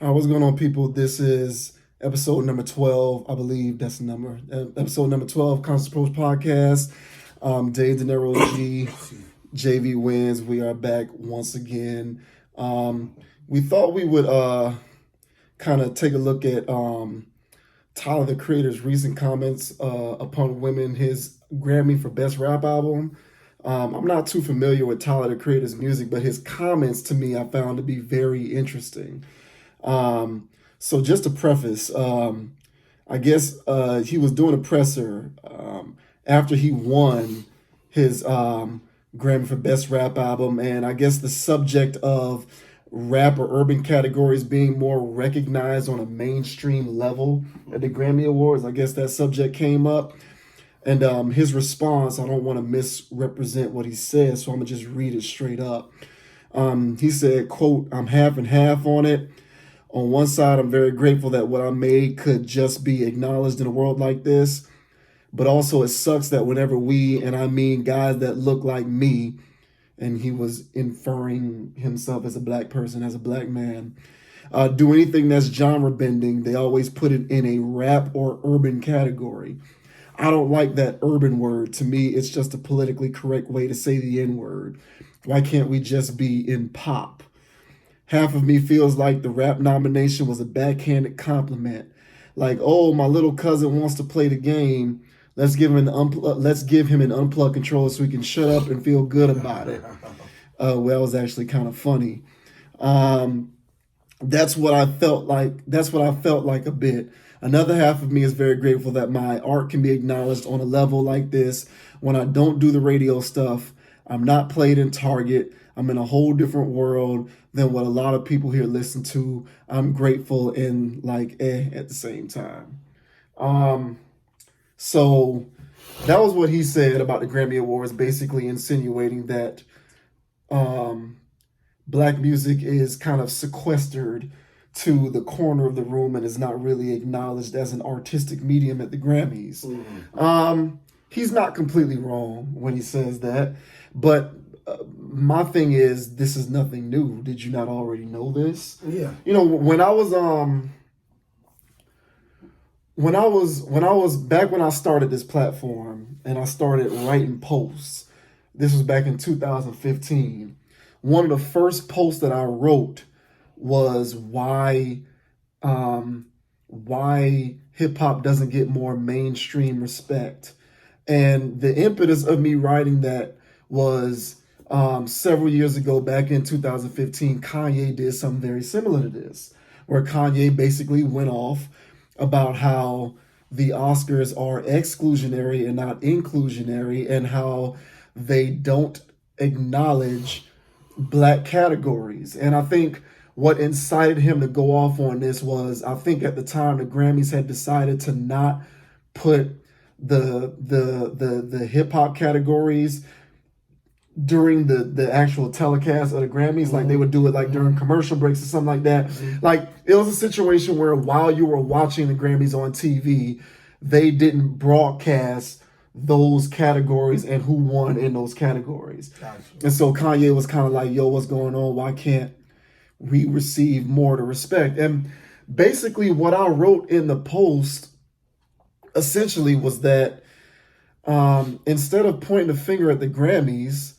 All right, what's going on, people? This is episode number 12. I believe that's the number. Episode number 12, Conscious Approach Podcast. Dave De Niro G, JV Wins. We are back once again. We thought we would kind of take a look at Tyler, the Creator's recent comments upon winning his Grammy for Best Rap Album. I'm not too familiar with Tyler, the Creator's music, but his comments to me I found to be very interesting. So just to preface, I guess he was doing a presser after he won his Grammy for Best Rap Album, and I guess the subject of rap or urban categories being more recognized on a mainstream level at the Grammy Awards, I guess that subject came up. And his response, I don't want to misrepresent what he said, so I'm going to just read it straight up. He said, quote, "I'm half and half on it. On one side, I'm very grateful that what I made could just be acknowledged in a world like this. But also it sucks that whenever we, and I mean guys that look like me," and he was inferring himself as a black person, as a black man, "do anything that's genre bending, they always put it in a rap or urban category. I don't like that urban word. To me, it's just a politically correct way to say the N-word. Why can't we just be in pop? Half of me feels like the rap nomination was a backhanded compliment. Like, oh, my little cousin wants to play the game. Let's give him an unplugged controller so he can shut up and feel good about it." Well, it was actually kind of funny. That's what I felt like. That's what I felt like a bit. Another half of me is very grateful that my art can be acknowledged on a level like this. When I don't do the radio stuff, I'm not played in Target. I'm in a whole different world than what a lot of people here listen to. I'm grateful and at the same time. So that was what he said about the Grammy Awards, basically insinuating that black music is kind of sequestered to the corner of the room and is not really acknowledged as an artistic medium at the Grammys. He's not completely wrong when he says that, but my thing is, this is nothing new. Did you not already know this? Yeah. You know, when I was back when I started this platform and I started writing posts, this was back in 2015. One of the first posts that I wrote was why hip hop doesn't get more mainstream respect. And the impetus of me writing that was several years ago, back in 2015, Kanye did something very similar to this, where Kanye basically went off about how the Oscars are exclusionary and not inclusionary, and how they don't acknowledge black categories. And I think what incited him to go off on this was, I think at the time the Grammys had decided to not put the hip hop categories during the actual telecast of the Grammys. Like they would do it like during commercial breaks or something like that. Like it was a situation where while you were watching the Grammys on TV, they didn't broadcast those categories and who won in those categories. Gotcha. And so Kanye was kind of like, yo, what's going on? Why can't we receive more of the respect? And basically what I wrote in the post essentially was that instead of pointing the finger at the Grammys,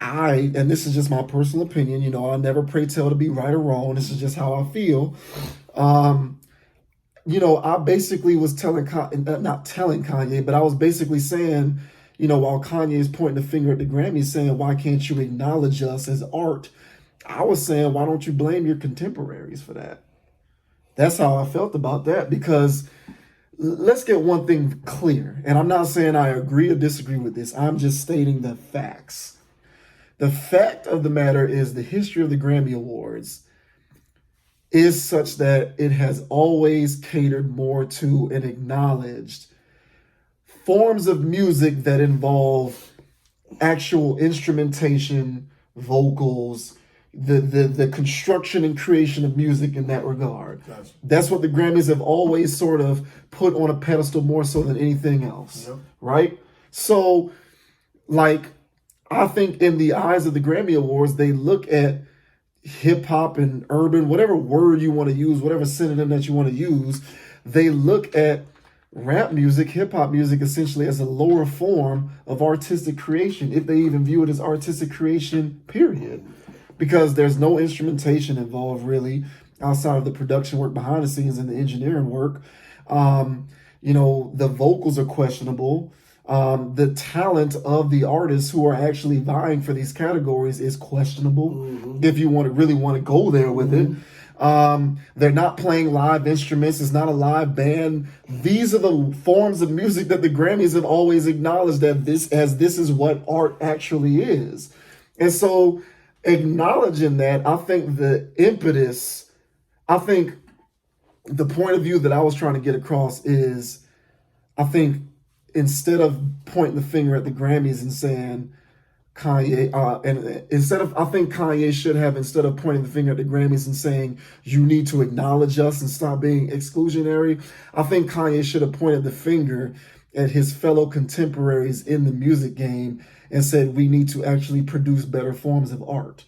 and this is just my personal opinion, you know, I never pray tell to be right or wrong. This is just how I feel. You know, I basically was not telling Kanye, but I was basically saying, you know, while Kanye is pointing the finger at the Grammys saying, why can't you acknowledge us as art? I was saying, why don't you blame your contemporaries for that? That's how I felt about that, because let's get one thing clear. And I'm not saying I agree or disagree with this. I'm just stating the facts. The fact of the matter is the history of the Grammy Awards is such that it has always catered more to and acknowledged forms of music that involve actual instrumentation, vocals, the construction and creation of music in that regard. Gotcha. That's what the Grammys have always sort of put on a pedestal more so than anything else, right? So, like, I think in the eyes of the Grammy Awards, they look at hip hop and urban, whatever word you want to use, whatever synonym that you want to use, they look at rap music, hip hop music, essentially as a lower form of artistic creation, if they even view it as artistic creation, period. Because there's no instrumentation involved really outside of the production work behind the scenes and the engineering work. The vocals are questionable. The talent of the artists who are actually vying for these categories is questionable, if you really want to go there with it. They're not playing live instruments. It's not a live band. These are the forms of music that the Grammys have always acknowledged that this is what art actually is. And so acknowledging that, I think the point of view that I was trying to get across is, I think instead of pointing the finger at the Grammys and saying Kanye, I think Kanye should have, instead of pointing the finger at the Grammys and saying you need to acknowledge us and stop being exclusionary, I think Kanye should have pointed the finger at his fellow contemporaries in the music game and said we need to actually produce better forms of art,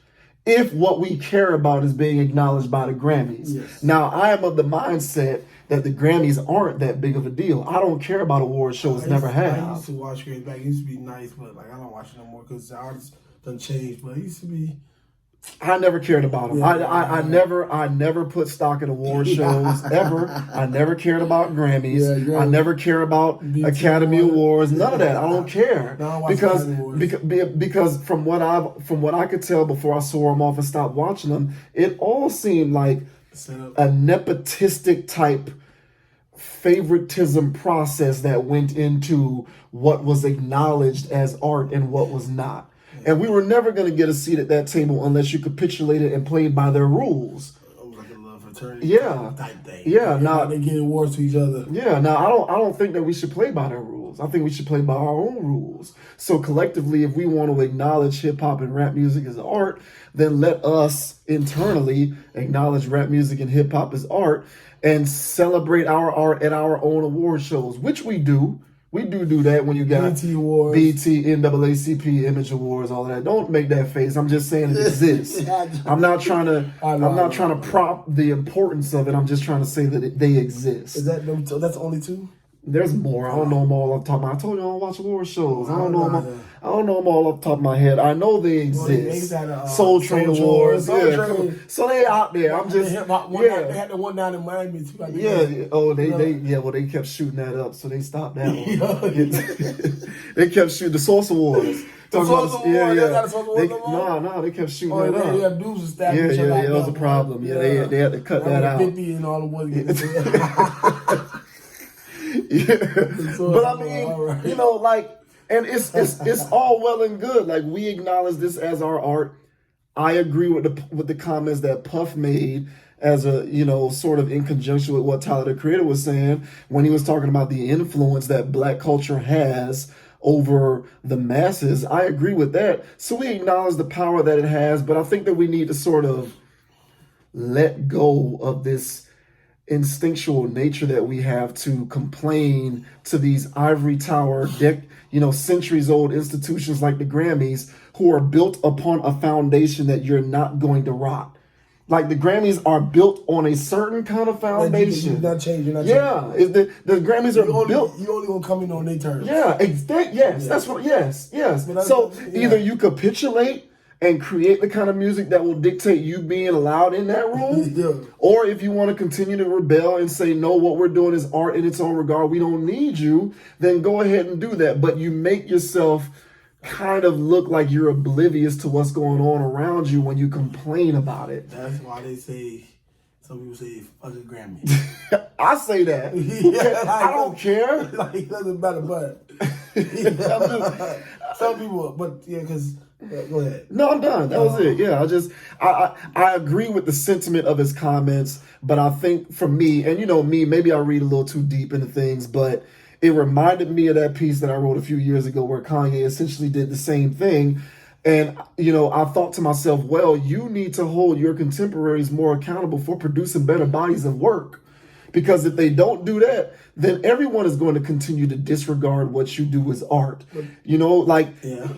if what we care about is being acknowledged by the Grammys. Yes. Now, I am of the mindset that the Grammys aren't that big of a deal. I don't care about award shows, never have. I used to watch Grammys back. It used to be nice, but I don't watch it no more because the artists done changed. But it used to be. I never cared about them. Yeah, I never put stock in award shows ever. I never cared about Grammys. I never care about Academy Awards. None of that. I don't care because from what I could tell before I saw them off and stopped watching them, it all seemed like a nepotistic type favoritism process that went into what was acknowledged as art and what was not. And we were never going to get a seat at that table unless you capitulated and played by their rules. It was like a love fraternity type thing. Yeah. Now they give awards to each other. Yeah. Now I don't think that we should play by their rules. I think we should play by our own rules. So collectively, if we want to acknowledge hip hop and rap music as art, then let us internally acknowledge rap music and hip hop as art and celebrate our art at our own award shows, which we do. We do that when you got BET Awards, BET, NAACP, Image Awards, all of that. Don't make that face. I'm just saying it exists. I'm not trying to prop the importance of it. I'm just trying to say that they exist. Is that's only two? There's more. I don't know them all off the top of my head. I told you I don't watch award shows. I don't know them all off the top of my head. I know they exist. Soul Train Awards. So they out there. I'm just They had the one down in Miami too. They kept shooting that up, so they stopped that one. They kept shooting the Source Awards. They kept shooting that up. Yeah, dudes was stabbing each other. That was a problem. Yeah, they had to cut that out. 50 and all the ones. But I mean, and it's all well and good. Like, we acknowledge this as our art. I agree with the comments that Puff made as a, sort of in conjunction with what Tyler the Creator was saying when he was talking about the influence that Black culture has over the masses. I agree with that. So we acknowledge the power that it has, but I think that we need to sort of let go of this instinctual nature that we have to complain to these ivory tower, centuries old institutions like the Grammys, who are built upon a foundation that you're not going to rock. Like, the Grammys are built on a certain kind of foundation. You're not changing. The Grammys are built. You only gonna come in on their terms. That's what. Yes. So either you capitulate and create the kind of music that will dictate you being allowed in that room. Or if you want to continue to rebel and say, no, what we're doing is art in its own regard, we don't need you, then go ahead and do that. But you make yourself kind of look like you're oblivious to what's going on around you when you complain about it. That's why they say, some people say, fuck a Grammy. I say that. I don't care. It doesn't matter, but some people, because... go ahead. No, I'm done. That was it. Yeah, I agree with the sentiment of his comments, but I think for me, and me, maybe I read a little too deep into things, but it reminded me of that piece that I wrote a few years ago where Kanye essentially did the same thing. And, I thought to myself, well, you need to hold your contemporaries more accountable for producing better bodies of work. Because if they don't do that, then everyone is going to continue to disregard what you do as art.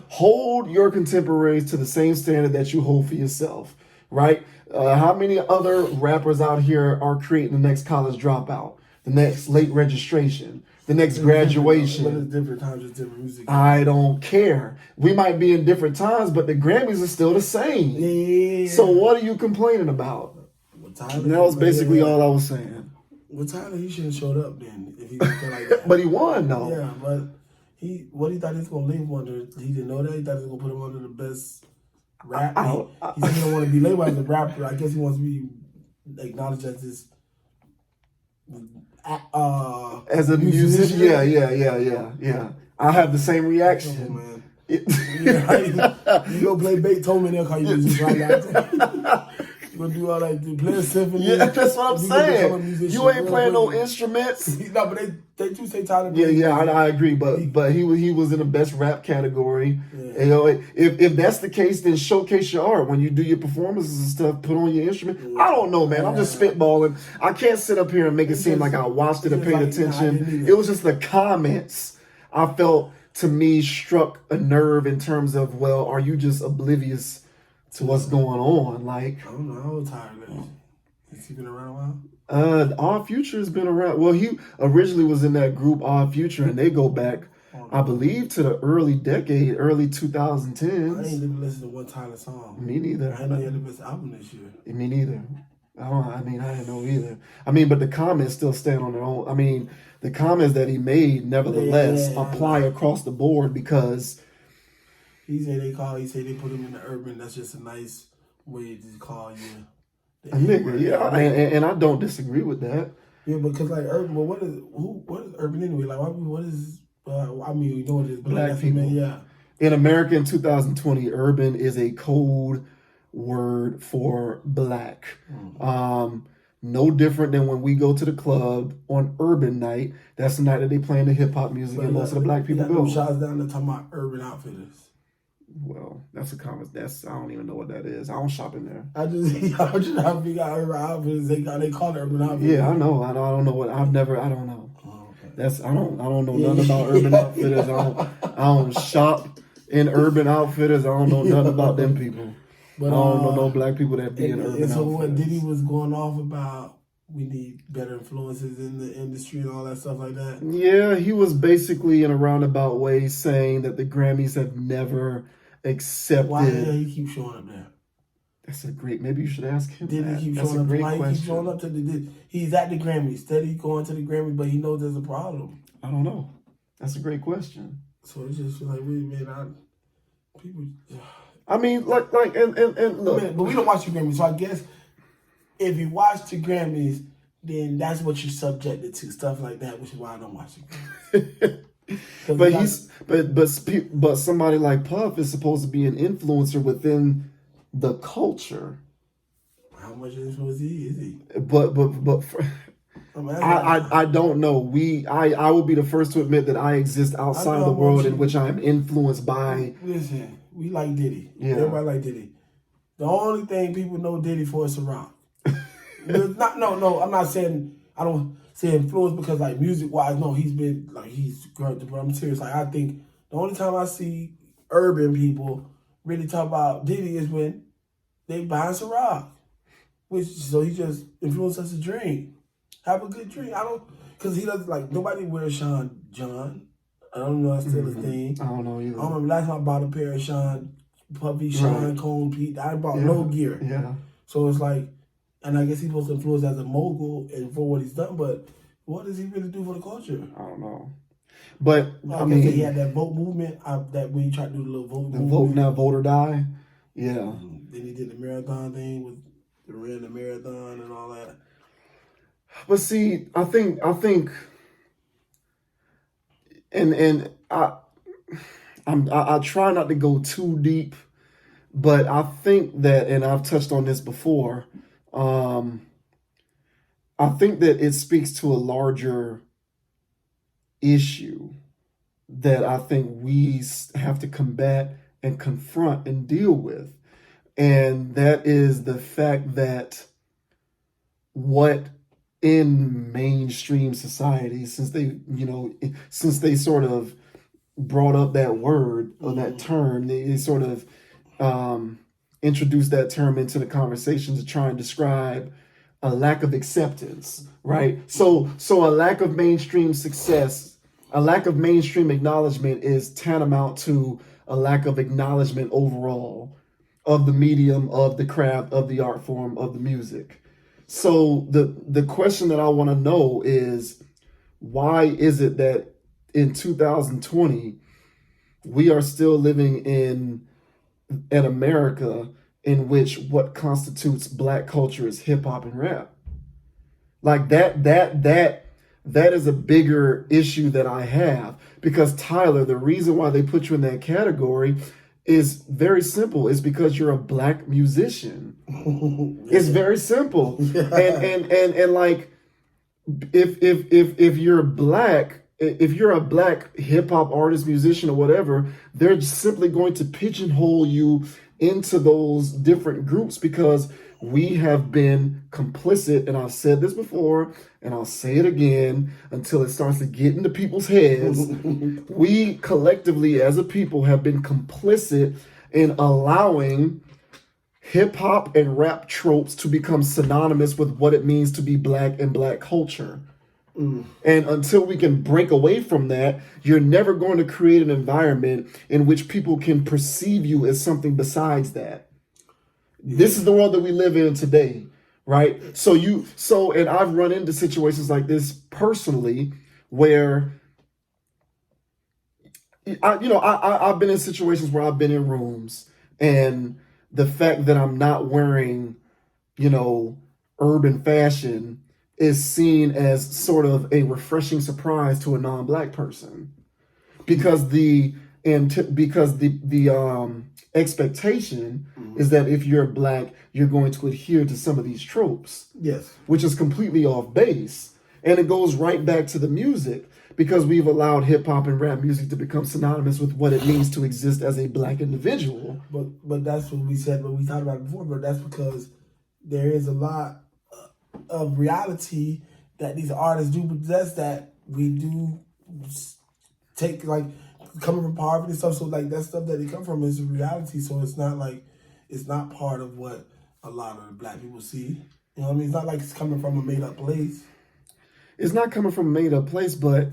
Hold your contemporaries to the same standard that you hold for yourself. right? How many other rappers out here are creating the next college dropout, the next late registration, the next graduation? But it's different times, it's different music. I don't care. We might be in different times, but the Grammys are still the same. Yeah. So what are you complaining about? That was basically all I was saying. Well, Tyler, he should have showed up then if he was like that. But he won, though. Yeah, but he thought he was gonna leave him under. He didn't know that. He thought he was gonna put him under the best rap. He said he don't want to be labeled as a rapper. I guess he wants to be acknowledged as this. As a musician, yeah. I have the same reaction. Oh, man. You go play Beethoven, they'll call you musician right now. You gonna do all that, play a symphony. Yeah, that's what I'm saying. You ain't playing no instruments. No, but they do say Tyler. Yeah, I agree. But he was in the best rap category. Yeah. You know, if that's the case, then showcase your art when you do your performances and stuff. Put on your instrument. Yeah. I don't know, man. I'm just spitballing. I can't sit up here and make it seem like I watched it and paid attention. It was just the comments I felt to me struck a nerve in terms of, well, are you just oblivious to what's going on? Like, I don't know how old Tyler is. Has he been around a while? Odd Future has been around. Well, he originally was in that group Odd Future, and they go back, I believe, to the early 2010s. I ain't even listened to one Tyler song. Me neither. I didn't know he had the best album this year. Me neither. I didn't know either. But the comments still stand on their own. The comments that he made, nevertheless, apply across the board because he said they put him in the urban. That's just a nice way to call you a nigga. Yeah, and I don't disagree with that. Yeah, because like urban, well, what is urban anyway? Like, what is? We know what it is. Black people. Yeah. In America in 2020, urban is a code word for black. No different than when we go to the club on urban night. That's the night that they playing the hip hop music and most of the black people go. Shots down there talking about Urban Outfitters. Well, that's a comment. I don't even know what that is. I don't shop in there. I just how big Urban Outfitters. They call it Urban Outfitters. Yeah, I know. I don't know what. I don't know. Oh, okay. I don't know nothing about Urban Outfitters. I don't shop in Urban Outfitters. I don't know nothing about them people. But I don't know no black people that be in urban outfitters. So what Diddy was going off about, we need better influences in the industry and all that stuff like that? Yeah, he was basically in a roundabout way saying that the Grammys have never accepted. Why the hell he keep showing up there? That's a great, maybe you should ask him Diddy that. keep That's showing a up. great Why question. He keep showing up to he's at the Grammys, steady going to the Grammys, but he knows there's a problem. I don't know. That's a great question. So it just feels like people... and look. But we don't watch the Grammys, so I guess if you watch the Grammys, then that's what you're subjected to, stuff like that, which is why I don't watch the Grammys. but somebody like Puff is supposed to be an influencer within the culture. How much influence is he? I don't know. I will be the first to admit that I exist outside of the world in which I am influenced by. Listen, we like Diddy. Yeah. Everybody like Diddy. The only thing people know Diddy for is Ciroc. No, I'm not saying, I don't say influence because like music wise, no, he's great, but I'm serious. Like I think the only time I see urban people really talk about Diddy is when they buy Ciroc. So he just influenced us to drink. Have a good drink. Because he doesn't, like, nobody wears Sean John. I don't know if that's still a thing. I don't know either. I remember last time I bought a pair of Sean Puffy, Sean Cone, Pete. I bought no gear. Yeah. So it's like, and I guess he's supposed to influence as a mogul and for what he's done, but what does he really do for the culture? I don't know. But, he had that vote movement, that when he tried to do the little vote movement. Vote now, vote or die. Yeah. Then he did the marathon thing with ran the marathon and all that. But see, I think, and I try not to go too deep, but I think that, and I've touched on this before, I think that it speaks to a larger issue that I think we have to combat and confront and deal with. And that is the fact that what in mainstream society, since they sort of brought up that word or that term, they sort of introduced that term into the conversation to try and describe a lack of acceptance, right? So a lack of mainstream success, a lack of mainstream acknowledgement is tantamount to a lack of acknowledgement overall of the medium, of the craft, of the art form, of the music. So the question that I want to know is, why is it that in 2020 we are still living in an America in which what constitutes Black culture is hip hop and rap? Like that is a bigger issue that I have, because Tyler, the reason why they put you in that category is very simple. It's because you're a Black musician. It's very simple. And like, if you're Black, if you're a Black hip hop artist, musician, or whatever, they're simply going to pigeonhole you into those different groups, because we have been complicit, and I've said this before, and I'll say it again until it starts to get into people's heads. We collectively, as a people, have been complicit in allowing hip hop and rap tropes to become synonymous with what it means to be Black and Black culture. And until we can break away from that, you're never going to create an environment in which people can perceive you as something besides that. This is the world that we live in today, right? And I've run into situations like this personally, where I've been in situations where I've been in rooms, and the fact that I'm not wearing, urban fashion is seen as sort of a refreshing surprise to a non-Black person, because the expectation is that if you're Black, you're going to adhere to some of these tropes. Yes. Which is completely off base. And it goes right back to the music, because we've allowed hip hop and rap music to become synonymous with what it means to exist as a Black individual. But that's what we said, when we talked about it before, but that's because there is a lot of reality that these artists do possess, that we do take, like, coming from poverty and stuff. So like that stuff that they come from is a reality. So it's not like, it's not part of what a lot of the Black people see. You know what I mean? It's not like it's coming from a made up place. It's not coming from a made up place, but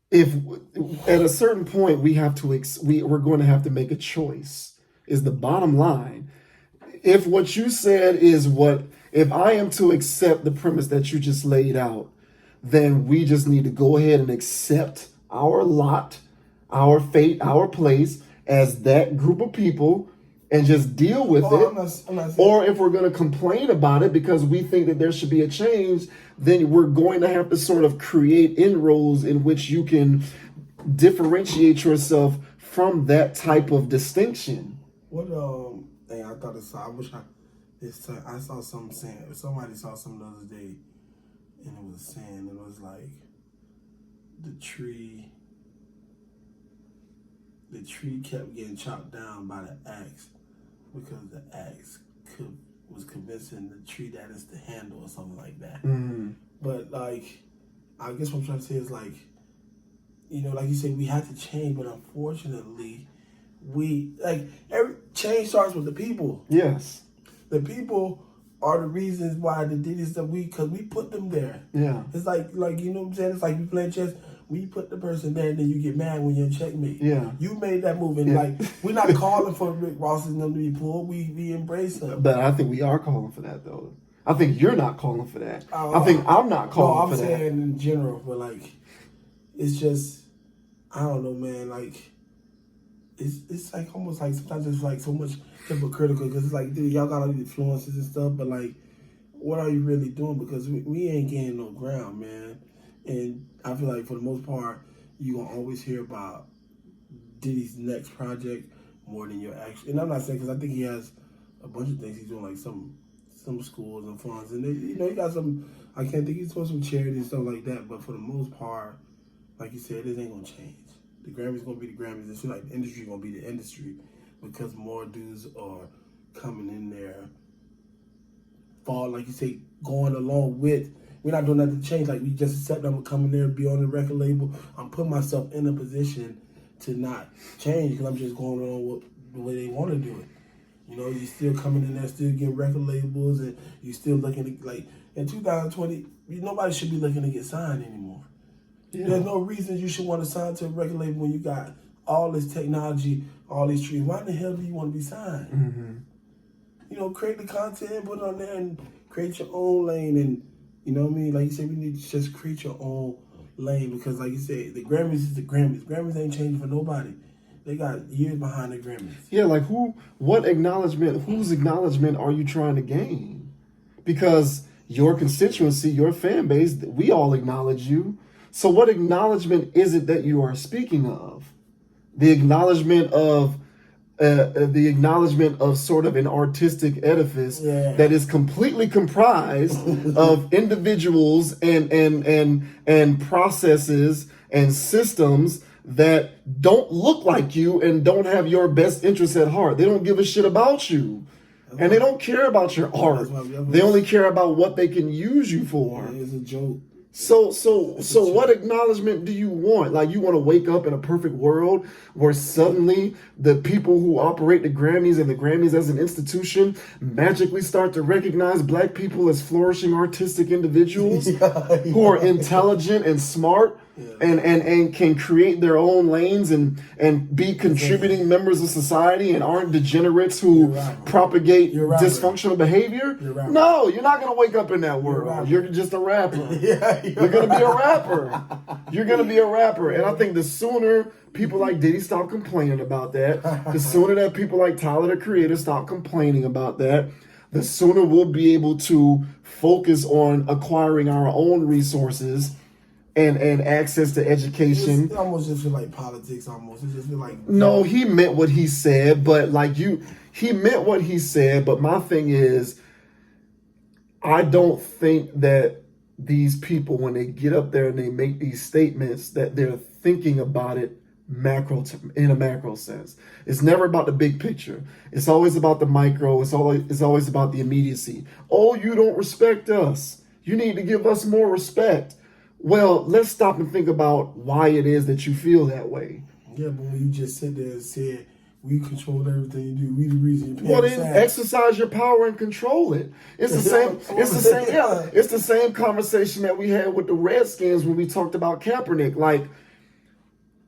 if at a certain point we're going to have to make a choice, is the bottom line. If what you said is if I am to accept the premise that you just laid out, then we just need to go ahead and accept our lot, our fate, our place as that group of people, and just deal with it. I'm not or if we're going to complain about it because we think that there should be a change, then we're going to have to sort of create inroads in which you can differentiate yourself from that type of distinction. What thing I thought I saw something saying, somebody saw something the other day, and it was saying, it was like the tree kept getting chopped down by the axe because the axe was convincing the tree that it's the handle or something like that. Mm-hmm. But like, I guess what I'm trying to say is like, like you said, we had to change, but unfortunately, every change starts with the people. Yes. The people are the reasons why the Diddy stuff, because we put them there. Yeah. It's like, you know what I'm saying? It's like you playing chess. We put the person there, and then you get mad when you're checkmate. Yeah. You made that move, and like, we're not calling for Rick Ross and them to be pulled. We embrace them. But I think we are calling for that, though. I think you're not calling for that. I think I'm not calling for that. I'm saying in general, but like, it's just, I don't know, man. Like, it's like almost like sometimes it's like so much hypocritical, because it's like, dude, y'all got all these influences and stuff, but like, what are you really doing? Because we ain't gaining no ground, man. And I feel like for the most part, you're going to always hear about Diddy's next project more than your actual. And I'm not saying, because I think he has a bunch of things he's doing, like some schools and funds. And, he got some, I can't think he's doing some charity and stuff like that. But for the most part, like you said, this ain't going to change. The Grammys going to be the Grammys. It's like the industry going to be the industry, because more dudes are coming in there, like you say, going along with. We're not doing nothing to change. Like, we just accept I'm going to come in there and be on the record label. I'm putting myself in a position to not change, because I'm just going along with the way they want to do it. You know, you still coming in there, still getting record labels, and you still looking to, like, in 2020, nobody should be looking to get signed anymore. Yeah. There's no reason you should want to sign to a record label when you got all this technology, all these trees. Why in the hell do you want to be signed? Mm-hmm. You know, create the content, put it on there, and create your own lane. And, you know what I mean? Like you said, we need to just create your own lane because, like you said, the Grammys is the Grammys. Grammys ain't changing for nobody. They got years behind the Grammys. Yeah, like whose acknowledgement are you trying to gain? Because your constituency, your fan base, we all acknowledge you. So what acknowledgement is it that you are speaking of? The acknowledgement of sort of an artistic edifice that is completely comprised of individuals and processes and systems that don't look like you and don't have your best interests at heart. They don't give a shit about you. And they don't care about your art. They only care about what they can use you for. It's a joke. So what acknowledgement do you want? Like, you want to wake up in a perfect world where suddenly the people who operate the Grammys and the Grammys as an institution magically start to recognize black people as flourishing artistic individuals who are intelligent and smart and can create their own lanes and be contributing members of society and aren't degenerates who propagate dysfunctional behavior? No, you're not going to wake up in that world. You're just a rapper. You're going to be a rapper. You're going to be a rapper. And I think the sooner people like Diddy stop complaining about that, the sooner that people like Tyler, the Creator, stop complaining about that, the sooner we'll be able to focus on acquiring our own resources and access to education. It almost just feel like politics almost. It just feel like... No, he meant what he said, but he meant what he said, but my thing is, I don't think that these people, when they get up there and they make these statements, that they're thinking about it in a macro sense. It's never about the big picture. It's always about the micro. It's always about the immediacy. Oh, you don't respect us. You need to give us more respect. Well, let's stop and think about why it is that you feel that way. Yeah, but when you just sit there and said, we control everything you do, we the reason you pay. Well, then exercise your power and control it. It's the same. It's the same. Yeah, it's the same conversation that we had with the Redskins when we talked about Kaepernick. Like,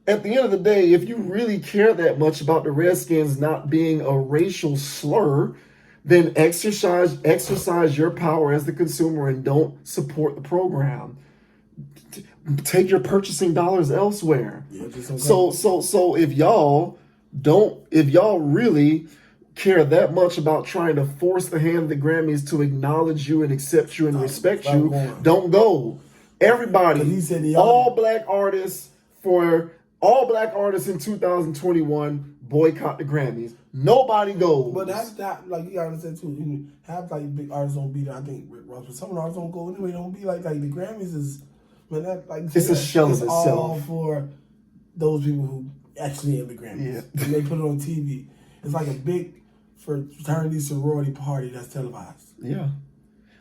at the end of the day, if you really care that much about the Redskins not being a racial slur, then exercise your power as the consumer and don't support the program. Take your purchasing dollars elsewhere. Yeah, so if y'all really care that much about trying to force the hand of the Grammys to acknowledge you and accept you and respect you, don't go. Everybody, all black artists in 2021 boycott the Grammys. Nobody goes. But that's not, like, you gotta understand too. Have like big artists don't be there. I think Rick Ross, but some of the artists don't go anyway. Don't be like the Grammys is. Man, that, like, it's a shell of itself. All for those people who actually in the Grammys. Yeah. And they put it on TV. It's like a big fraternity sorority party that's televised. Yeah.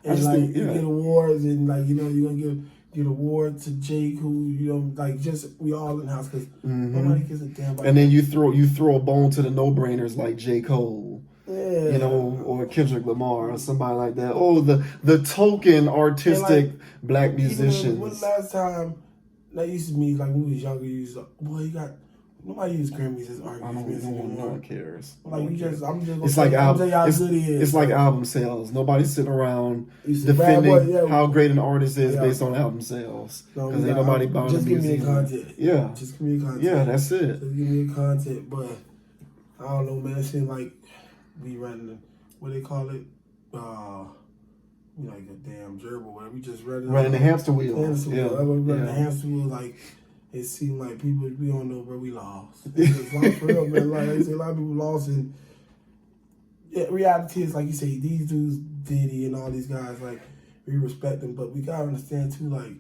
And you get awards and, like, you know, you're gonna give awards to Jake, who, you know, like, just we all in the house because nobody gives a damn about. And then you throw a bone to the no-brainers like J. Cole. Yeah. You know, or Kendrick Lamar or somebody like that. Oh, the token artistic black musicians. When the last time that used to me, like when we was younger, nobody used Grammys as arguments. No one cares. Like it's like album sales. Nobody's sitting around defending how great an artist is based on album sales. Because ain't nobody buying the music. Just give me the content. Yeah. Just give me the content. Yeah, that's it. Just give me the content. But I don't know, man. It seems like we running, what they call it? Like a damn gerbil, whatever. We just running the hamster wheel. The hamster wheel. Like, it seemed like people, we don't know where we lost. It's like, for real, man. Like I say, a lot of people lost. And reality is, like you say, these dudes, Diddy and all these guys, like, we respect them, but we gotta understand too, like,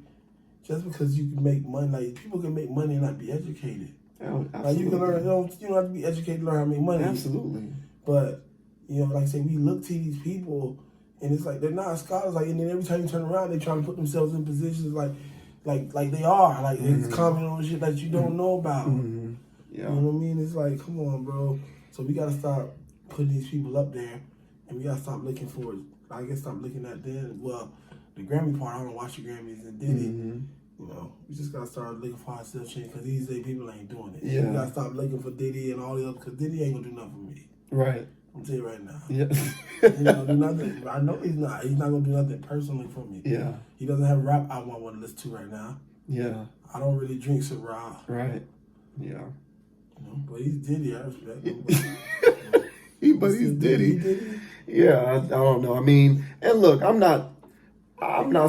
just because you can make money, like, people can make money and not be educated. Oh, like, you can learn. You don't have to be educated to learn how to make money. Absolutely. But, you know, like I say, we look to these people, and it's like they're not scholars. Like, and then every time you turn around, they trying to put themselves in positions like they are. Like, it's commenting on shit that you don't know about. Mm-hmm. Yeah. You know what I mean? It's like, come on, bro. So we gotta stop putting these people up there, and we gotta stop looking for it. I guess stop looking at them. Well, the Grammy part, I don't watch the Grammys and Diddy. You know, we just gotta start looking for ourselves change because these days people ain't doing it. Yeah. We gotta stop looking for Diddy and all the other because Diddy ain't gonna do nothing for me. Right. I'm telling you right now. Yeah. He ain't gonna do nothing. I know he's not. He's not gonna do nothing personally for me. Yeah. He doesn't have a rap album I want to listen to right now. Yeah. I don't really drink Syrah. Right. Yeah. You know, but he's Diddy. I respect him. But he's Diddy. Yeah, I don't know. I mean, and look, I'm not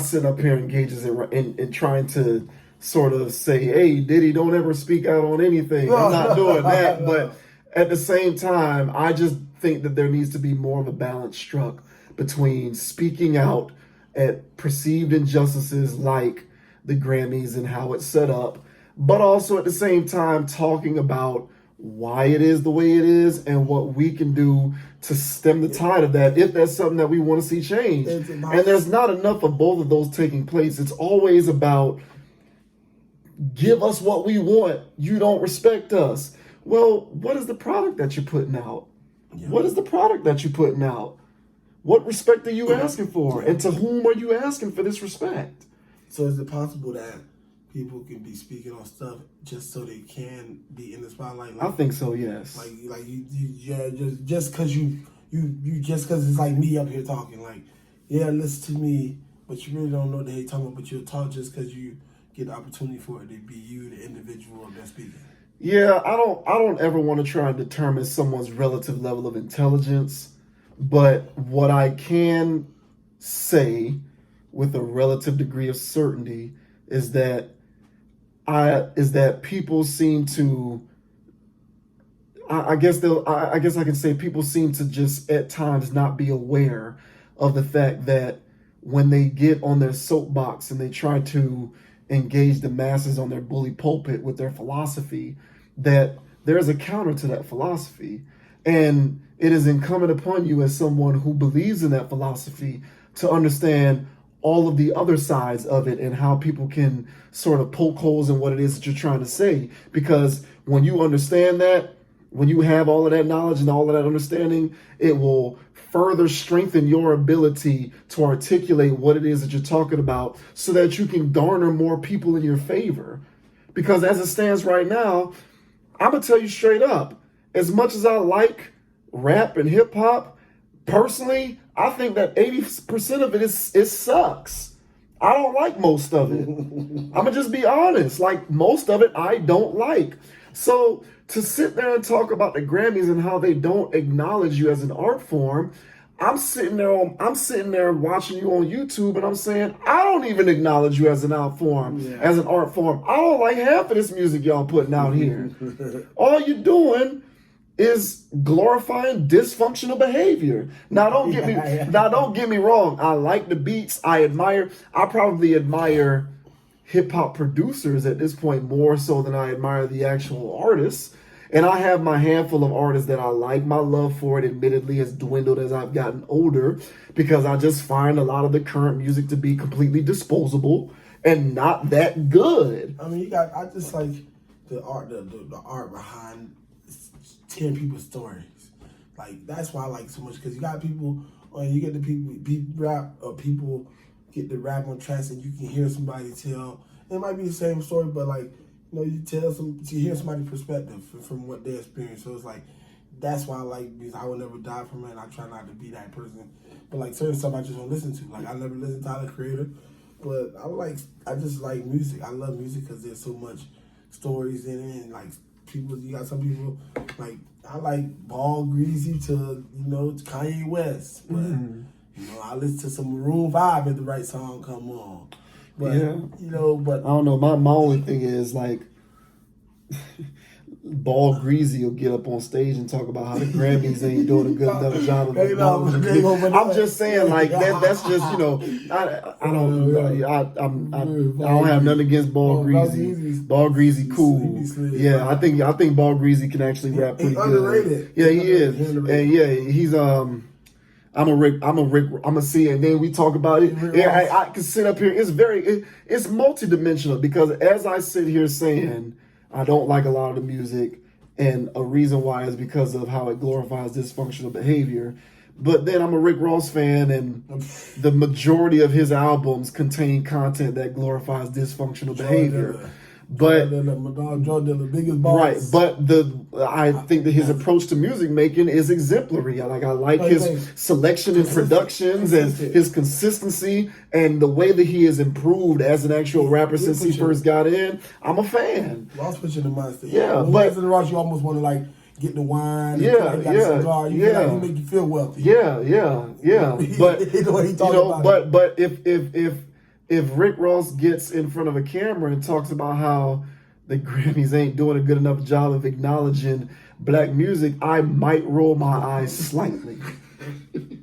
sitting up here engaged in trying to sort of say, hey, Diddy, don't ever speak out on anything. I'm not doing that. No. But at the same time, I just think that there needs to be more of a balance struck between speaking out at perceived injustices like the Grammys and how it's set up, but also at the same time talking about why it is the way it is and what we can do to stem the tide of that if that's something that we want to see change. And there's not enough of both of those taking place. It's always about give us what we want. You don't respect us. Well, what is the product that you're putting out? Yeah. What is the product that you're putting out? What respect are you asking for? And to whom are you asking for this respect? So is it possible that people can be speaking on stuff just so they can be in the spotlight? Like, I think so, yes. Like you just because you just because it's like me up here talking, like, yeah, listen to me, but you really don't know what they're talking about, but you'll talk just because you get the opportunity for it to be you, the individual that's speaking. Yeah, I don't ever want to try and determine someone's relative level of intelligence, but what I can say with a relative degree of certainty is that people seem to I guess I can say people seem to just at times not be aware of the fact that when they get on their soapbox and they try to engage the masses on their bully pulpit with their philosophy, that there's a counter to that philosophy. And it is incumbent upon you as someone who believes in that philosophy to understand all of the other sides of it and how people can sort of poke holes in what it is that you're trying to say. Because when you understand that, when you have all of that knowledge and all of that understanding, it will further strengthen your ability to articulate what it is that you're talking about so that you can garner more people in your favor. Because as it stands right now, I'm going to tell you straight up, as much as I like rap and hip hop, personally, I think that 80% of it sucks. I don't like most of it. I'm going to just be honest. Like, most of it I don't like. So to sit there and talk about the Grammys and how they don't acknowledge you as an art form, I'm sitting there watching you on YouTube and I'm saying, I don't even acknowledge you as an art form, as an art form. I don't like half of this music y'all putting out here. All you're doing is glorifying dysfunctional behavior. Now don't get me wrong. I like the beats. I probably admire hip hop producers at this point more so than I admire the actual artists. And I have my handful of artists that I like. My love for it admittedly has dwindled as I've gotten older because I just find a lot of the current music to be completely disposable and not that good. I mean, I just like the art behind 10 people's stories. Like, that's why I like so much, because you got people, or you get the people rap, or people get the rap on tracks and you can hear somebody tell, it might be the same story, but like, you know, you hear somebody's perspective from what they experience. So it's like, that's why I like music. I will never die from it, and I try not to be that person. But like certain stuff I just don't listen to. Like, I never listen to Tyler, Creator, but I just like music. I love music because there's so much stories in it, and like you got some people, like, I like Ball Greasy to, Kanye West. But, I listen to some Maroon 5 if the right song come on. But, but... I don't know. My only thing is, like, Ball Greasy will get up on stage and talk about how the Grammys ain't doing a good enough job of I'm just saying, like, that's just, I don't have nothing against Ball Greasy. Ball Greasy, cool. Yeah, I think Ball Greasy can actually rap pretty good. Underrated. Yeah, he is. And yeah, he's I'm a see, and then we talk about it. Yeah, I can sit up here. It's multidimensional because as I sit here saying I don't like a lot of the music, And a reason why is because of how it glorifies dysfunctional behavior. But then I'm a Rick Ross fan, and the majority of his albums contain content that glorifies dysfunctional behavior. But the biggest boss. Right, but I think that his approach to music making is exemplary. I like his selection and productions and his consistency and the way that he has improved as an actual rapper since he first got in. I'm a fan. Ross put you in the mindset. Yeah, when but you listen to Ross, you almost want to like get the wine. Yeah, Cigar. You feel like he make you feel wealthy. Yeah. But the way he about but if Rick Ross gets in front of a camera and talks about how the Grammys ain't doing a good enough job of acknowledging black music, I might roll my eyes slightly.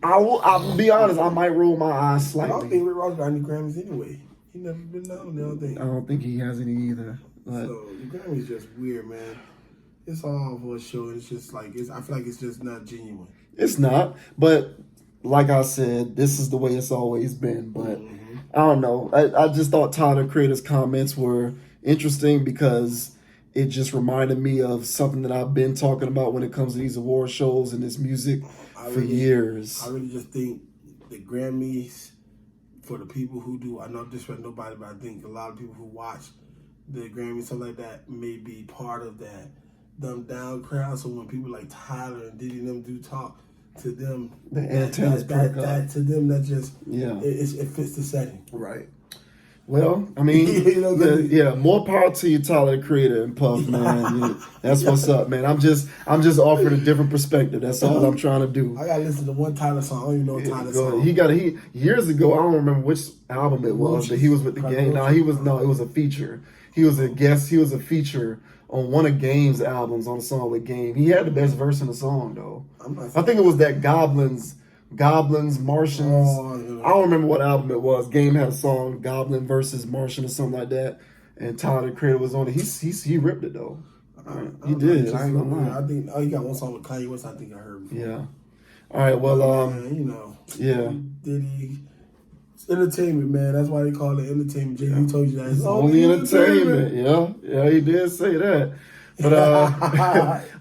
I'll be honest, I might roll my eyes slightly. I don't think Rick Ross got any Grammys anyway. He never been down there, I don't think he has any either. But so the Grammys just weird, man. It's all for a show, and it's just like I feel like it's just not genuine. It's not, but like I said, this is the way it's always been. But I don't know. I just thought Tyler Creator's comments were interesting because it just reminded me of something that I've been talking about when it comes to these award shows and this music for years. I really just think the Grammys, for the people who do, I know this for nobody, but I think a lot of people who watch the Grammys, something like that, may be part of that dumbed down crowd. So when people like Tyler and Diddy and them do talk, to them, the antennas perk up. That to them, that just it fits the setting. Right. Well, I mean, more power to you, Tyler the Creator and Puff, man. That's what's up, man. I'm just offering a different perspective. That's all I'm trying to do. I gotta listen to one Tyler song. I don't even know Tyler song. He years ago. I don't remember which album it was, but he was with the Game. It was a feature. He was a guest. He was a feature on one of Game's albums on a song with Game. He had the best verse in the song, though. I think it was that Goblins, Martians. I don't remember what album it was. Game had a song, Goblin versus Martian or something like that. And Tyler the Creator was on it. He ripped it, though. He did. I ain't gonna lie. I think he got one song with Kanye West. I think I heard before. Yeah. All right, well, yeah. Diddy. Entertainment, man. That's why they call it entertainment. JV told you that. It's only entertainment. Yeah, he did say that. But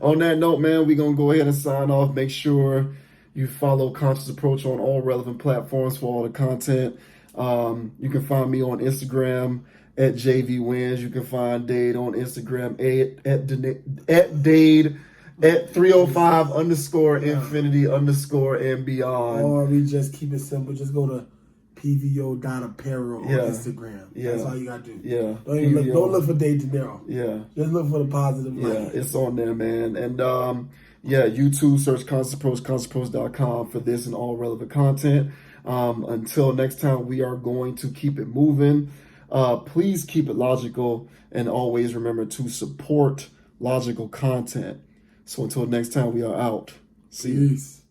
on that note, man, we're going to go ahead and sign off. Make sure you follow Conscious Approach on all relevant platforms for all the content. You can find me on Instagram at JV Wins. You can find Dade on Instagram at Dade at 305_infinity_ and beyond. Or we just keep it simple. Just go to PVO.apparel on Instagram. That's all you gotta do. Don't look for Dade De Niro. Just look for the positive light. It's on there, man. And YouTube, search Conscious Approach, consciousapproach.com for this and all relevant content. Until next time, we are going to keep it moving. Please keep it logical and always remember to support logical content. So until next time, we are out. See you. Peace.